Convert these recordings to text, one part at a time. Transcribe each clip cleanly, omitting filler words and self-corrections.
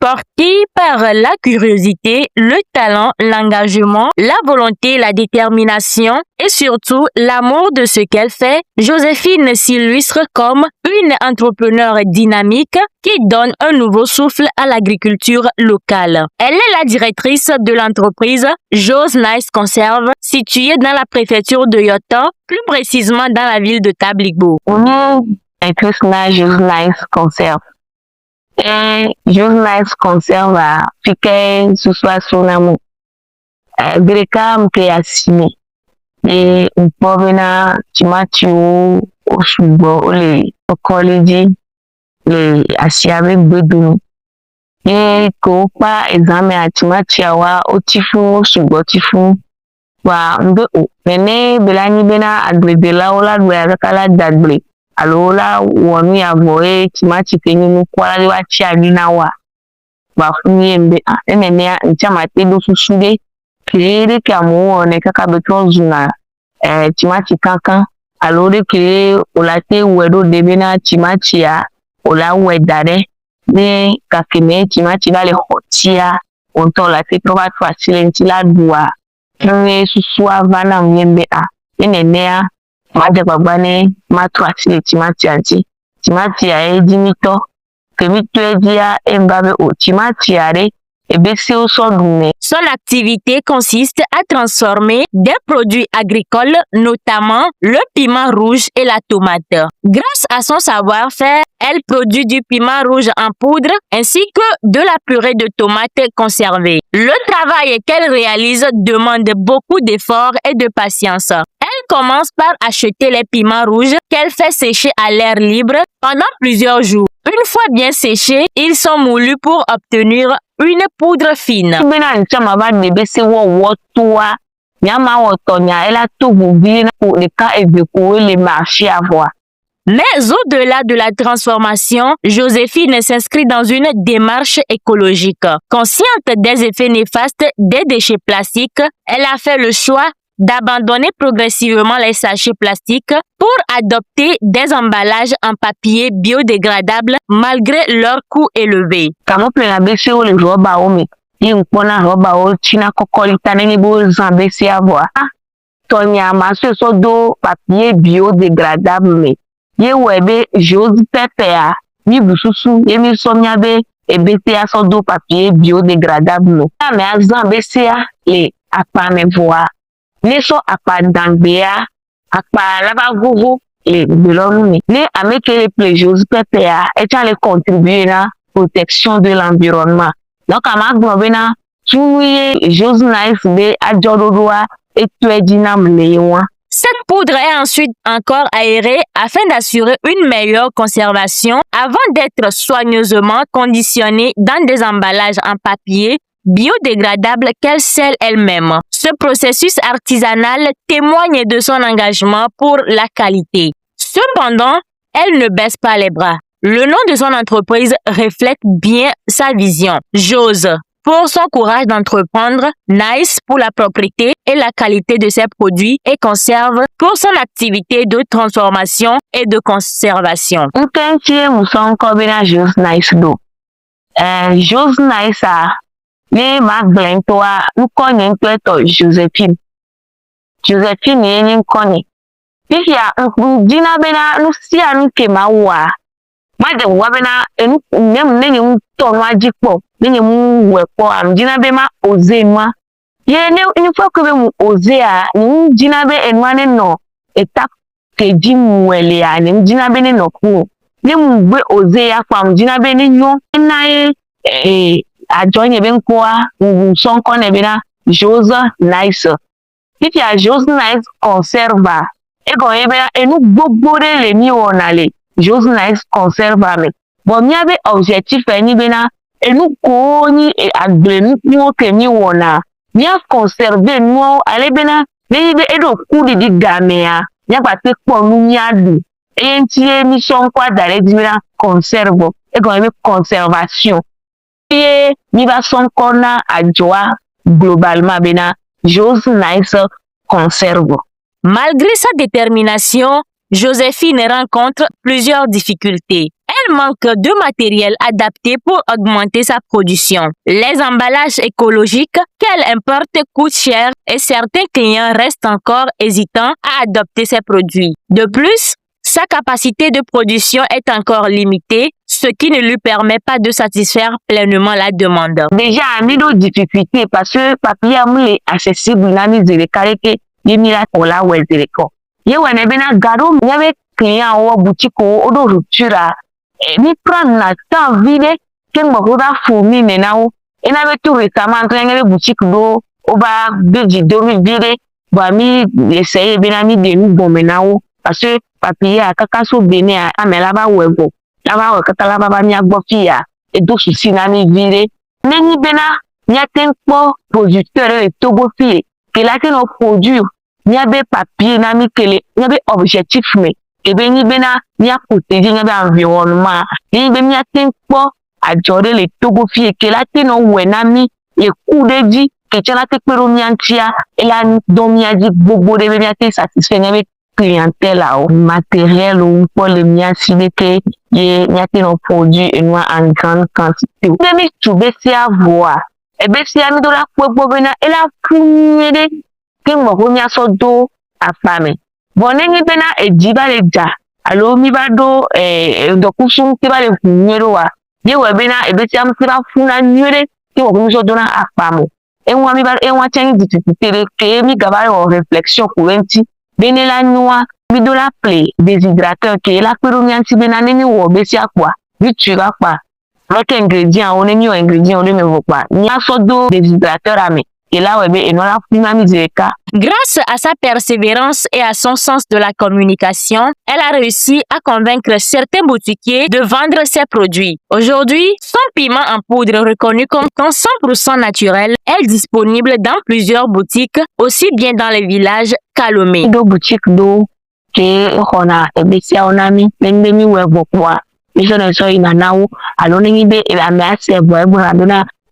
Portée par la curiosité, le talent, l'engagement, la volonté, la détermination et surtout l'amour de ce qu'elle fait, Joséphine s'illustre comme une entrepreneure dynamique qui donne un nouveau souffle à l'agriculture locale. Elle est la directrice de l'entreprise Jo's Nice Conserve, située dans la préfecture de Yotta, plus précisément dans la ville de Tabligbo. On est directrice de Jo's Nice Conserve. Et Jo's Nice Conserve a piqué sous soi son amour. Greka mke asime. Et on peut venir timatio au subo les collèges les asiabe bedunu. Et ko pa examen a timatiawa o tifu subo tifu wa mbe o. Mene belani bena adwedela ola dwe kala dadbre. Alola wonu ya voe timati kenyu kwala wa chiagina wa funye mbe enene nchama tedo susude kire kamu one kaka beton zuna timati kankan alore kire olate wedo debena timati ya ola wedare ne kakeme timati la le hotia onto la te proba facile ntila dua ne susua vana myembe enene maje babane matu asile timati anti timati ya edimito kemito edia embabe o timati are ebese o sodume. Son activité consiste à transformer des produits agricoles, notamment le piment rouge et la tomate. Grâce à son savoir-faire, elle produit du piment rouge en poudre ainsi que de la purée de tomates conservée. Le travail qu'elle réalise demande beaucoup d'efforts et de patience. Elle commence par acheter les piments rouges qu'elle fait sécher à l'air libre pendant plusieurs jours. Une fois bien séchés, ils sont moulus pour obtenir une poudre fine. Mais au-delà de la transformation, Joséphine s'inscrit dans une démarche écologique. Consciente des effets néfastes des déchets plastiques, elle a fait le choix d'abandonner progressivement les sachets plastiques pour adopter des emballages en papier biodégradable malgré leur coût élevé. Papier biodégradable ye webe Jo's pepea mi bususu ye mi somyabe ebetea sodo papier biodégradable me azan besia le apane voa neso apadangbeya apa laba gogo le belonumi ne ameke le ple Jo's pepea echa le contribuer na protection de l'environnement donc amagbobena tuye Jo's Nice be ajododoa etuedinam lewa. Cette poudre est ensuite encore aérée afin d'assurer une meilleure conservation avant d'être soigneusement conditionnée dans des emballages en papier biodégradable qu'elle scelle elle-même. Ce processus artisanal témoigne de son engagement pour la qualité. Cependant, elle ne baisse pas les bras. Le nom de son entreprise reflète bien sa vision. Jo's pour son courage d'entreprendre, Nice pour la propriété et la qualité de ses produits et Conserve pour son activité de transformation et de conservation. Jo's Nice do. Jo's Nice ne maglentoa ukonye nkweto Joséphine. Joséphine yenye nkone. Pifia jina bena nusia nkema wa. Made wabena nenye mtonwa jikpo. Nenye wepo jina bema oze nwa. Ye ne foko be mu oze ni jina be enwane no etap keji muele ni jina be ne no ku. Ne mu gbe oze ya kwa jina be ne nyo na ye ajonye ben kwa sonko ne bena Jo's Nice. If ya Jo's Nice conserva ego ebe enu gbogbore le mi wonale Jo's Nice conserva me. Bon mi ave objectif ni bena enu ko ni agble ni o ke mi wona. Mi a conserver no ale bena ne be edo ku di gamea. Ya pa te po nu mi adu. E ntie mi sonko adare di bena conserve ego ebe conservation. Et mi va son corner à joie globalement bena Jo's Nice Conserve. Malgré sa détermination, Joséphine rencontre plusieurs difficultés. Elle elle manque de matériel adapté pour augmenter sa production. Les emballages écologiques qu'elle importe coûtent cher et certains clients restent encore hésitants à adopter ces produits. De plus, sa capacité de production est encore limitée, ce qui ne lui permet pas de satisfaire pleinement la demande. Déjà, il y a des difficultés parce que le papier est accessible dans les caractères. Il y a des il y a des clients ou boutique ou d'autres ruptures. Ni prendre la temps vide que me va fourni maintenant. Et n'avait tout récemment entraîné boutique d'eau au bas de 2000 bah mi essayer bien mi de nous bon maintenant parce que papier à kakaso béné à mais là-bas webo là-bas ouais quand là-bas ba mi agbofia et d'autres soucis na mi vide neni bena ni atempo producteur et togo fille que là que nos produits ni abe papier na mi kele ni abe objectif mais et ben ni bena ni a protéger ni abe environnement ni ben ni atempo à gérer les togo fille que là que nos wenami et coup de dit que tu as été peromiantia et la domiadi bobo de miate satisfait avec clientèle au matériel ou pour le mien si que miate nos produits et nous en grande quantité. Demi tu baisser à voir et baisser à mi de la bobo bena et la première que mo romia so do a femme. Bon nengi bena e diba le ja alors mi va do do kusum ti ba le numéro wa ye we bena e baisser am sira funa numéro ti mo romia so do na a femme. Et moi, j'ai une difficulté que mi gaba en réflexion courante. Bene la noix, mi do la plaie, déshydrateur, que la peromianti benane ni ou besia quoi. Mi tu vas pas. L'autre ingrédient, on est mis ingrédient, on ne me voit pas. Ni a so do déshydrateur à me. Et là, ouais, et non la prima miséricorde. Grâce à sa persévérance et à son sens de la communication, elle a réussi à convaincre certains boutiquiers de vendre ses produits. Aujourd'hui, son piment en poudre reconnu comme 100% naturel est disponible dans plusieurs boutiques, aussi bien dans les villages qu'à Lomé. Deux boutiques d'eau que on a, et bien si on a mis, même demi ou quoi. Mais je ne sais pas, alors on a mis et la mère c'est bon,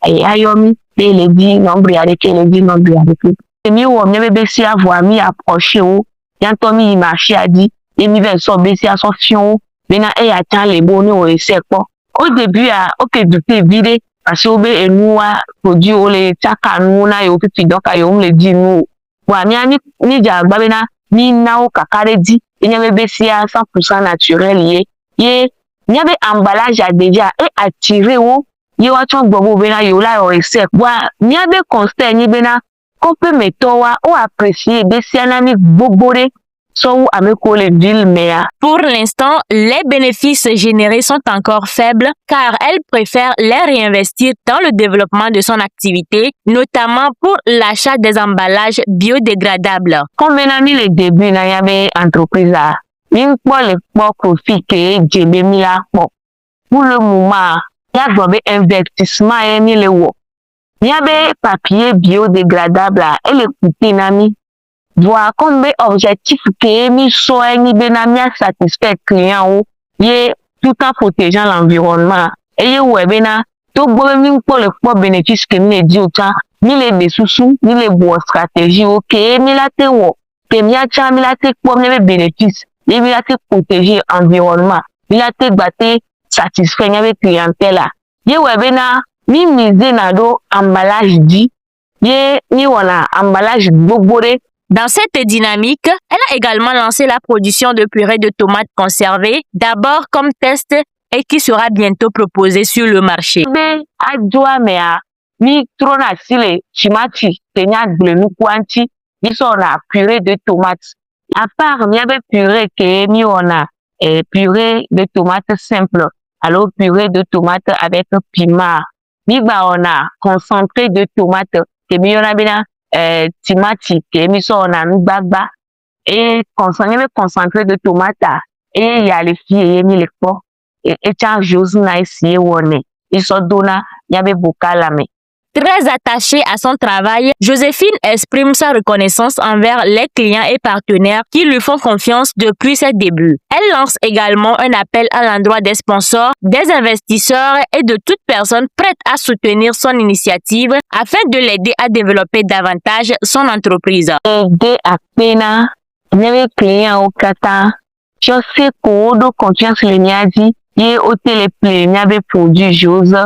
et ayomi. Et les dit nombre avec les dit nombre avec et mi ou on avait si avoir mi approché ou yanto mi marché a dit et mi vers son baisser à son fion maintenant et attend les bons au essai quoi au début à OK du fait vide parce que be et nous a produit au les chaka nous na yo petit donc ayo me le dit nous wa mi ani ni ja babena ni na o kakare dit et n'y avait baisser à 100% naturel y n'y avait emballage à déjà et attiré ou ye watchon bobo bena yo la o ese wa ni abe constat ni bena ko pe meto wa o apprécier be si anami bobore so ameko le ville mea. Pour l'instant, les bénéfices générés sont encore faibles car elle préfère les réinvestir dans le développement de son activité, notamment pour l'achat des emballages biodégradables. Comme benani le début na yabe entreprise a min pour le profit que jebe mi la pour le moment il y a des investissements et il y a des papiers biodégradables et les coûts nami voir combien objectif que mi soit ni benami à satisfaire client ou y tout en protégeant l'environnement et y ouais bena tout bon mi pour le bénéfice que mi dit autant ni les dessous ni les bonnes stratégies OK mi la te wo que mi a cha mi la te pour les bénéfices mi la te protéger environnement mi la te battre satisfait avec clientèle là ye webena mi mise na do emballage dit ye ni wala emballage bobore. Dans cette dynamique, elle a également lancé la production de purée de tomates conservées, d'abord comme test et qui sera bientôt proposée sur le marché. Be adjoa mea mi trona sile chimati tenya glenu kwanti mi so na purée de tomates. À part mi avait purée que mi on a purée de tomates simple. Alors, purée de tomates avec piment. Miba on a concentré de tomates. Et mi on a bien timati. Et mi so on a mibagba. Et concentré de tomates. Et il y a les filles et mi les po. Et tiens, j'ose na ici où on est. Ils sont donnés. Il y avait beaucoup à mais. Très attachée à son travail, Joséphine exprime sa reconnaissance envers les clients et partenaires qui lui font confiance depuis ses débuts. Elle lance également un appel à l'endroit des sponsors, des investisseurs et de toute personne prête à soutenir son initiative afin de l'aider à développer davantage son entreprise. Aider à peine, les clients au Qatar, je sais qu'on a confiance le niadi, ye au téléplay n'y avait produit Jose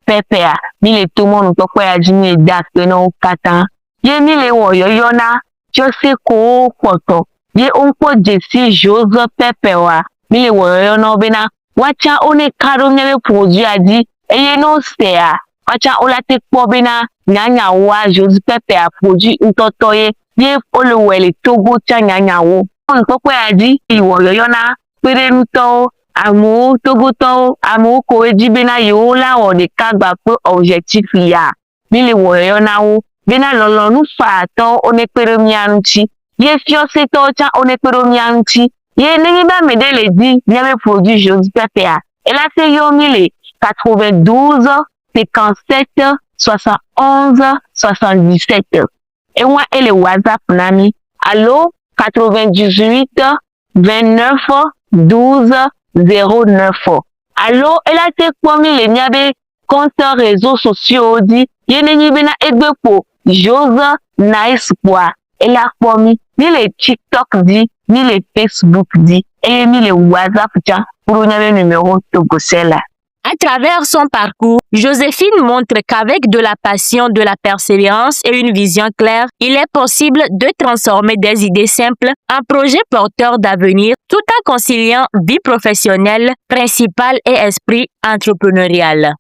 Pepea mi le tout monde to kwa ji mi da pe no kata ye mi le wo yo na Jose ko poto ye on po jesi Jose Pepea mi le wo yo no be na wacha one karo n'y avait produit adi eye no se a wacha o la te po be na nyanya wa Jose Pepea produit ntoto ye ole wele Togo cha nyanya wo on to kwa adi iwo yo na pere nto amu Togo to amu ko ejibena yo la o de kagba pe objectif ya mi le wo yo na wo bena lolo nu fa to one pere mi anchi ye fio se to cha one pere mi anchi ye ni ba me de le di ni ave produit Jose Pepea et là c'est yo mi le 92 57 71 77 et moi et le WhatsApp nami allo 98 29 12 09. Allo, elle a été comme les niabe compte réseaux sociaux dit yeneni bena egbepo Jose Nice quoi. Elle a promis ni les TikTok dit ni les Facebook dit et ni les WhatsApp tiens pour niabe numéro Togosela. À travers son parcours, Joséphine montre qu'avec de la passion, de la persévérance et une vision claire, il est possible de transformer des idées simples en projets porteurs d'avenir tout en conciliant vie professionnelle, principale et esprit entrepreneurial.